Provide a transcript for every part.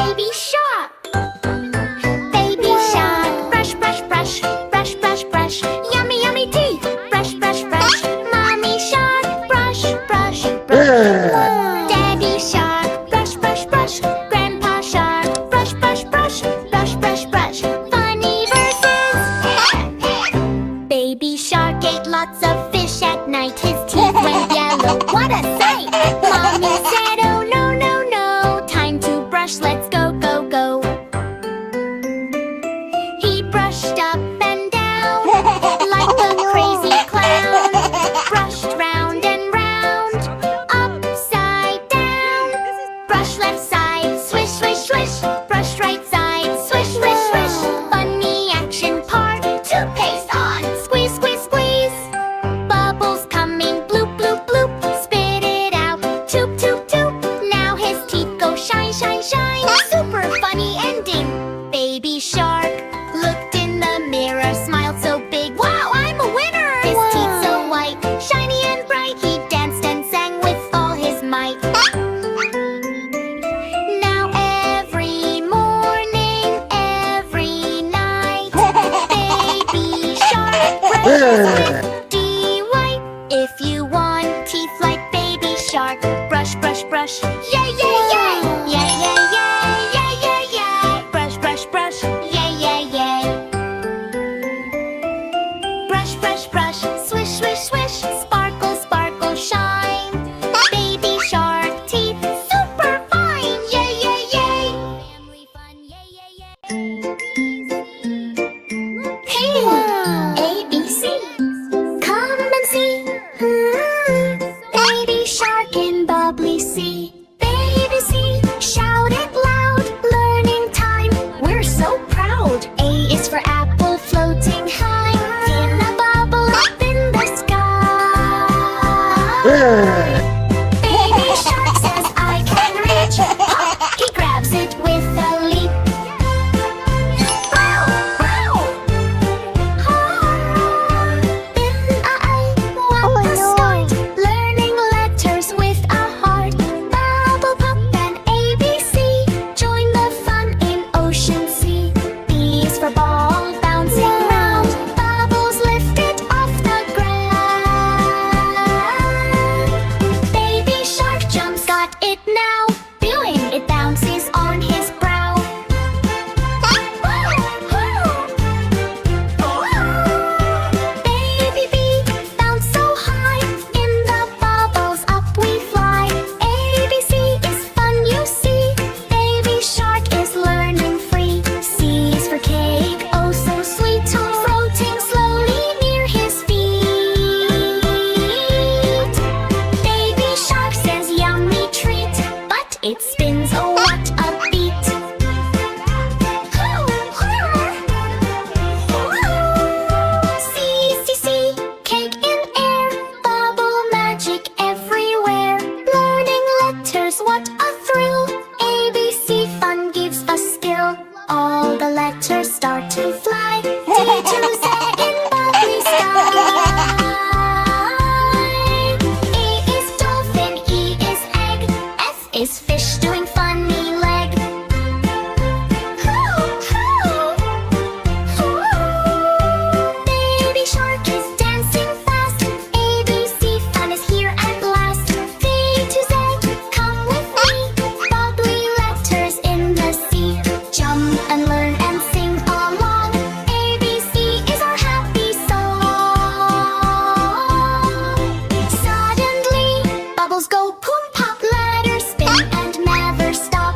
Baby shark. Baby shark. Brush, brush, brush. Brush, brush, brush. Yummy, yummy teeth. Brush, brush, brush. Mommy shark. Brush, brush, brush. Daddy shark. Brush, brush, brush. Grandpa shark. Brush, brush, brush. Brush, brush, brush. Funny verses. Baby shark ate lots of fish at night. His teeth went yellow. What a sight! Mommy said, oh no, no, no. Time to brush, let's go, go, go. He brushed up and down like a crazy clown. Brushed round and round, upside down. Brush left side, swish, swish, swish. Brush right side, swish, swish, swish. Funny action part, toothpaste on. Squeeze, squeeze, squeeze. Bubbles coming, bloop, bloop, bloop. Spit it out, toop, toop, toop. Now his teeth go shine, shine, shine. Super funny ending. Baby shark looked in the mirror, smiled so big. Wow, I'm a winner! His teeth so white, shiny and bright. He danced and sang with all his might. Now every morning, every night, baby shark brushes with D-White. If you want teeth like baby shark, brush, brush, brush. Yay, yay, yay! Yay, yay, yay! Yay, yay, yay! Brush, brush, brush. Yay, yay, yay! Brush, brush, brush. Swish, swish, swish. Sparkle, sparkle, shine. Baby shark teeth, super fine. Yay, yay, yay! Family fun, yay, yay, yay! Hey, ABC, come and see. Baby shark in bubbly sea. Baby sea, shout it loud. Learning time, we're so proud. A is for apple, floating high in a bubble up in the sky. Baby shark says I can reach. Hop, he grabs it with a leap. Wow, wow. What a start. Learning letters with a heart. Bubble pop and ABC. Join the fun in ocean sea. B is for ball, bouncing round. Bubbles lifted off the ground. Baby shark jumps, got it now. Doing it bounces on his brow. Baby bee, bounce so high. In the bubbles up we fly. ABC is fun, you see. Baby shark is learning free. C is for cake, oh so sweet. Floating slowly near his feet. Baby shark says yummy treat. But it spins, oh what a beat. See, see, see, cake in air. Bubble magic everywhere. Learning letters, what a thrill. ABC fun gives a skill. All the letters start to fly. D to Z in bubbly sky. A is dolphin, E is egg. F is fish doing funny leg. Baby shark is dancing fast. ABC fun is here at last. V to Z, come with me. Bubbly letters in the sea. Jump and learn and sing along. ABC is our happy song. Suddenly, bubbles go boom pop. Letters spin and never stop.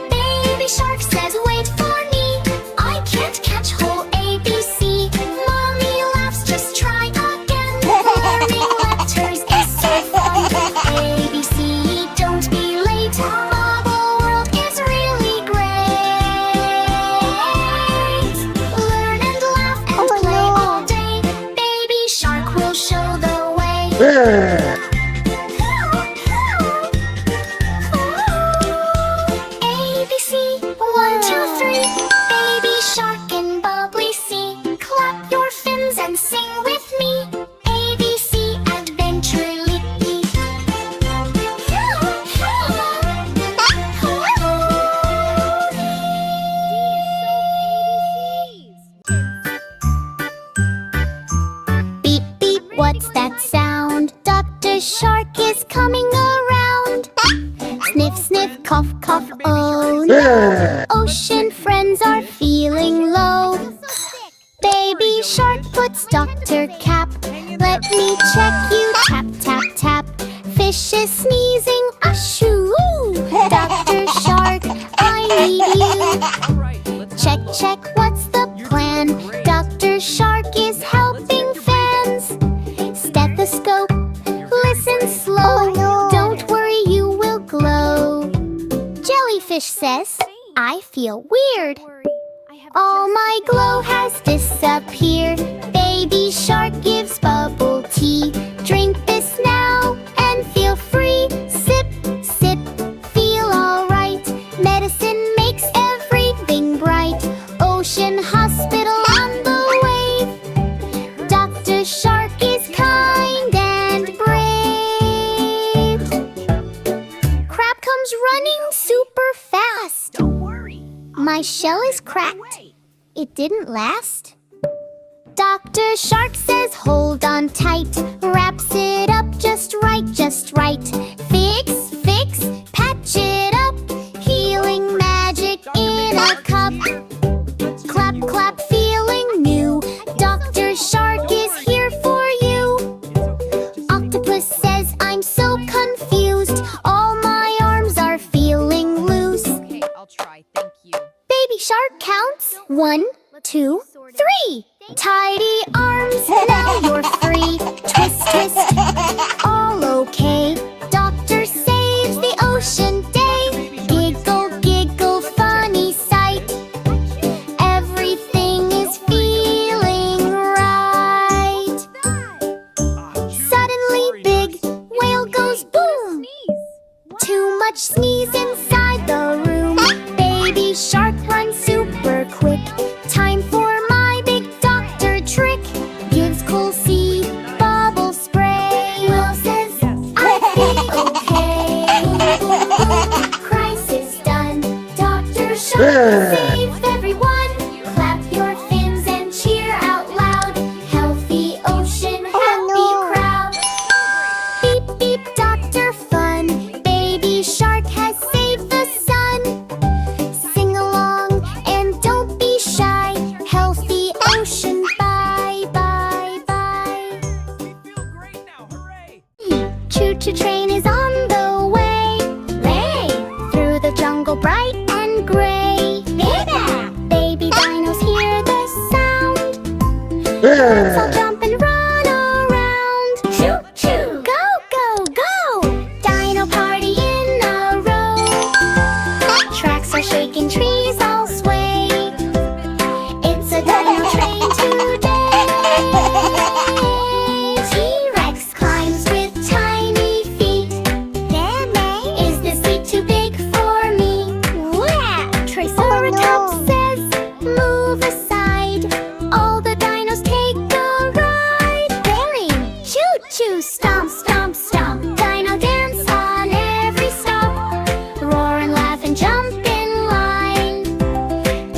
Baby shark says wait for me. I can't catch whole ABC. Mommy laughs, just try again. Learning letters is so fun. ABC, don't be late. Bubble world is really great. Learn and laugh and play all day. Baby shark will show the way. ABC, 1, 2, 3. Baby shark in bubbly sea. Clap your fins and sing with me. ABC adventure leap. shark is coming around. Sniff, sniff, cough, cough, oh no. Ocean friends are feeling low. Baby shark puts Dr. Cap. Let me check you, tap, tap, tap. Fish is sneezing, ashoo. Dr. Shark, I need you. Check, check, what's the plan? Dr. Shark is helping fans. Stethoscope, listen slow. Don't worry, you will glow. Jellyfish says, I feel weird. All my glow has disappeared. Baby shark gives bubble tea. Drink this now and feel free. Sip, sip, feel alright. Medicine makes everything bright. Ocean hospital on the wave. Dr. Shark is kind and brave. Crab comes running super fast. Don't worry. My shell is cracked. It didn't last. Dr. Shark says hold on tight. Wraps it up just right, just right. Fix, fix, patch it up. Healing magic in a cup. Clap, clap, feeling new. Dr. Shark is here for you. Octopus says I'm so confused. All my arms are feeling loose. Okay, I'll try. Thank you. Baby shark counts 1, 2, 3. Tidy arms, now you're free. Twist, twist, all okay. Doctor saves the ocean day. Giggle, giggle, funny sight. Everything is feeling right. Suddenly big whale goes boom. Too much sneeze inside the room. Baby shark runs super quick. Time for my big doctor trick. Gives cool sea bubble spray. Will says I feel okay. Crisis done. Dr. Shark save everyone. Clap your fins and cheer out loud. Healthy ocean, happy crowd. Beep beep, Dr. Fun. Baby shark has saved the sun. Sing along and don't be shy. Healthy ocean, bye, bye, bye. Feel great now. Hooray! Choo-choo train is on the way. Lay through the jungle bright and gray. Baby dinos hear the sound. Let's all jump and run around. Choo-choo, go, go, go. Dino party in a row. Tracks are shaking, trees all sway. It's a dino train today. T-Rex climbs with tiny feet. Is this seat too big for me? Triceratops says, move aside. All the dinos take a ride. Very choo-choo, stomp, stomp, stomp. Dino dance on every stop. Roar and laugh and jump in line.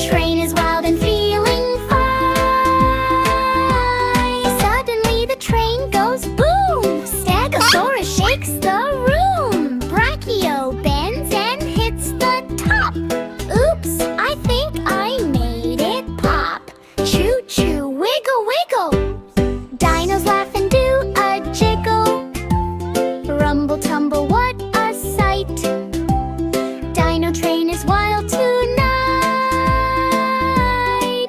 Train is wild and feeling fine. Suddenly the train goes boom. Stegosaurus shakes the room. Brachio bends and hits the top. Oops, I think I made it pop. Choo-choo, wiggle, wiggle. Dinos laugh and do a jiggle. Rumble, tumble, what a sight. Dino train is wild tonight.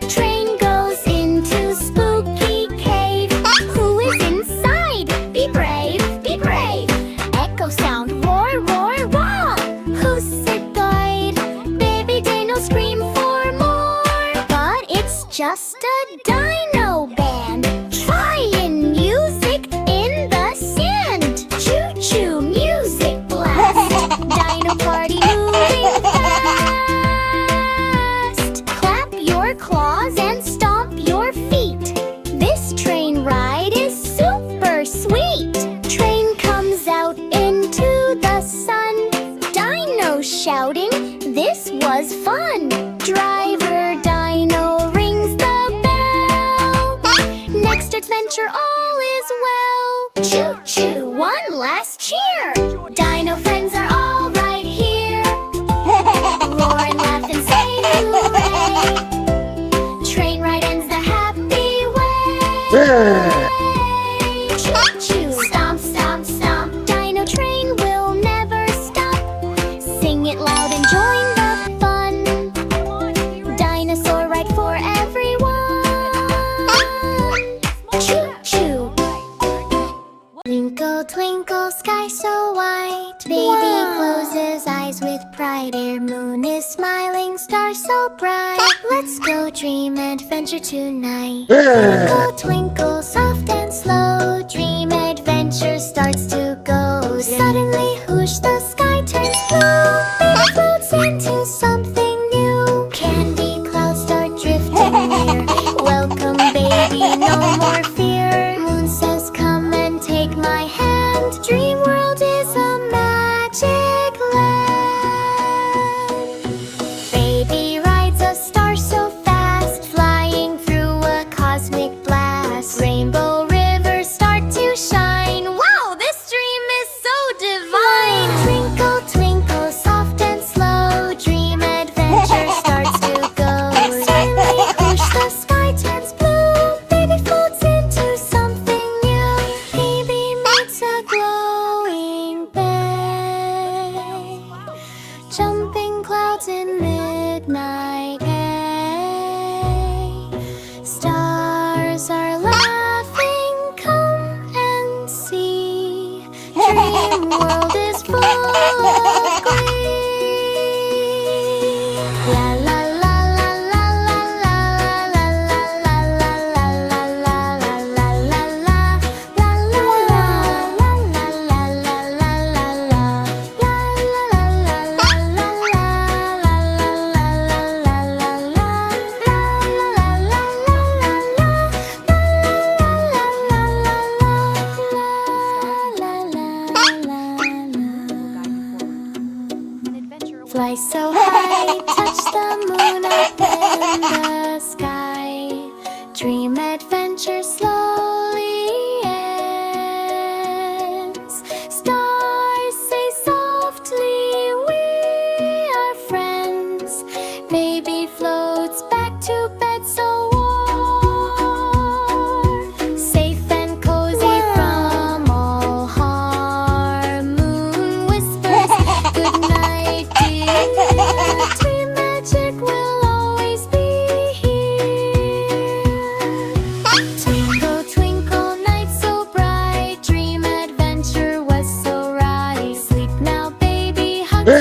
Train goes into spooky cave. Who is inside? Be brave, be brave. Echo sound, roar, roar, roar. Who's it guide? Baby dino scream for more. But it's just a dino band. Trying music in the sand. Choo-choo, music blast. Dino party moving fast. Clap your claws and stomp your feet. This train ride is super sweet. Train comes out into the sun. Dino shouting, this was fun. Driver dino rings the bell. Next adventure all is well. Choo-choo, one last cheer. Dino friends are all right here. Roar and laugh and say hooray. Train ride ends the happy way. Choo-choo, stomp, stomp, stomp. Dino train will never stop. Sing it loud and join the fun. Dinosaur ride for everyone. Choo-choo. Twinkle, twinkle, sky so white. Baby closes eyes with pride. Air moon is smiling, stars so bright. Let's go dream adventure tonight. Twinkle, twinkle, soft and slow. Dream adventure starts to go. Suddenly, whoosh, the sky turns blue. Baby floats into something new. Candy clouds start drifting near. Welcome, baby, no more fear. Moon says, come and take my hand. Dream world is a magic land. Baby rides a star so fast, flying through a cosmic blast. Rainbow rivers start to shine. Wow, this dream is so divine. Twinkle, twinkle, soft and slow. Dream adventure starts to go. Suddenly, whoosh, the sky turns blue. Baby floats into something new. Baby meets a glowing bay. Jumping clouds in midnight hay. Stars are laughing, come and see. Dream world is full of glee. La la la la la la la la la la la la la la la la la la la Fly so high, touch the moon up in the sky. Dream adventure slowly ends. Stars say softly, we are friends. Baby floats back to bed so warm. Safe and cozy from all harm. Moon whispers, good night, dear. Dream magic will always be here. Twinkle, twinkle, night so bright. Dream adventure was so right. Sleep now, baby, hug so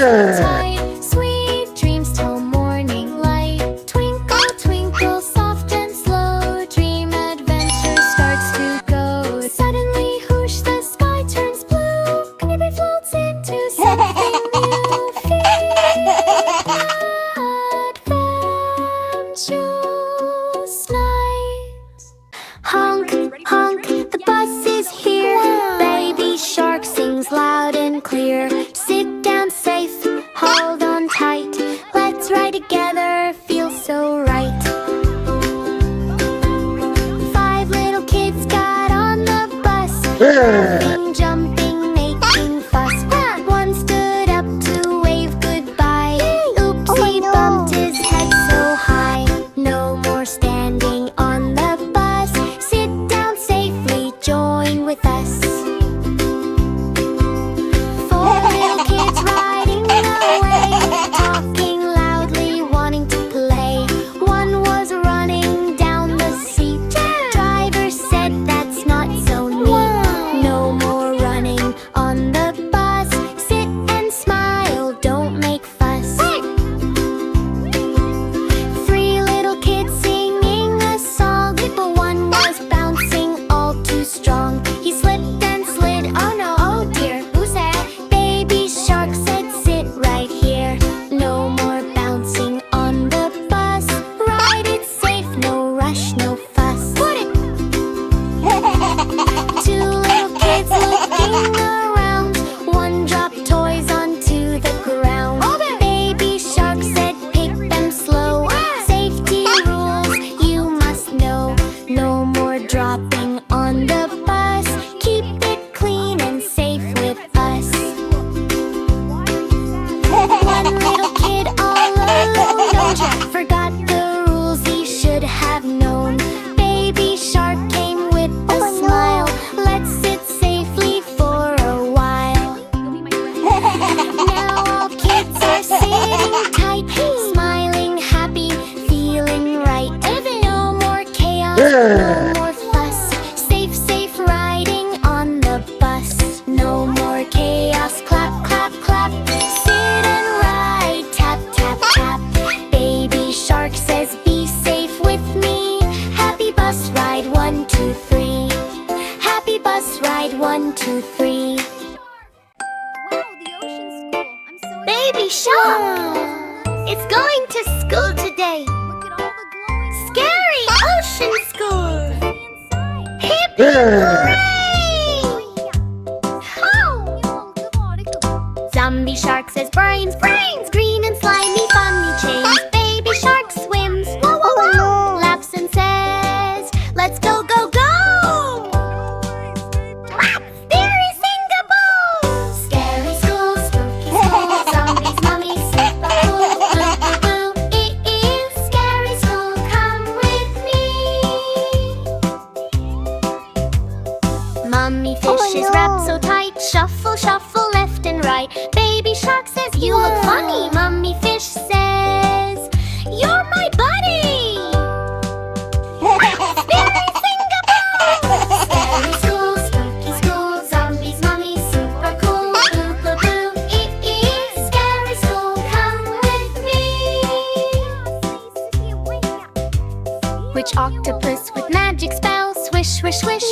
tight. Sweet dreams till morning light. Twinkle, twinkle, soft and slow. Dream adventure starts to go. Suddenly, whoosh, the sky turns blue. Baby floats into something new. Adventurous night. Honk, honk, the bus is here. Baby shark sings loud and clear. Sit down safe, hold on tight. Let's ride together, feels so right. 5 little kids got on the bus. Laughing, jumping, making fuss. One stood up to wave goodbye. Oops, he bumped his head so high. No more standing on the bus. Sit down safely, join with us. 4 little kids riding away, talking loudly, wanting to play. One was running down the seat. Driver said that's not so neat. No more Baby Shark! It's going to school today. Scary ocean school! Hippie hooray! Zombie shark says brains, brains! Green and slimy, funny chains. Baby shark swims, whoa, whoa, whoa! Laughs and says, let's go, go, go! Scary Singapore! Scary school, spooky school, zombies, mummies, super cool. Boo, boo, boo, it is scary school, come with me. Mummy fish is wrapped so tight, shuffle, shuffle, left and right. Baby shark says, you look funny. Mummy fish says, you're my buddy. Scary Singapore! Scary school, spooky school, zombies, mummies, super cool. Boo, boo, boo, it is scary school, come with me. Which octopus with magic spells, swish, swish, swish,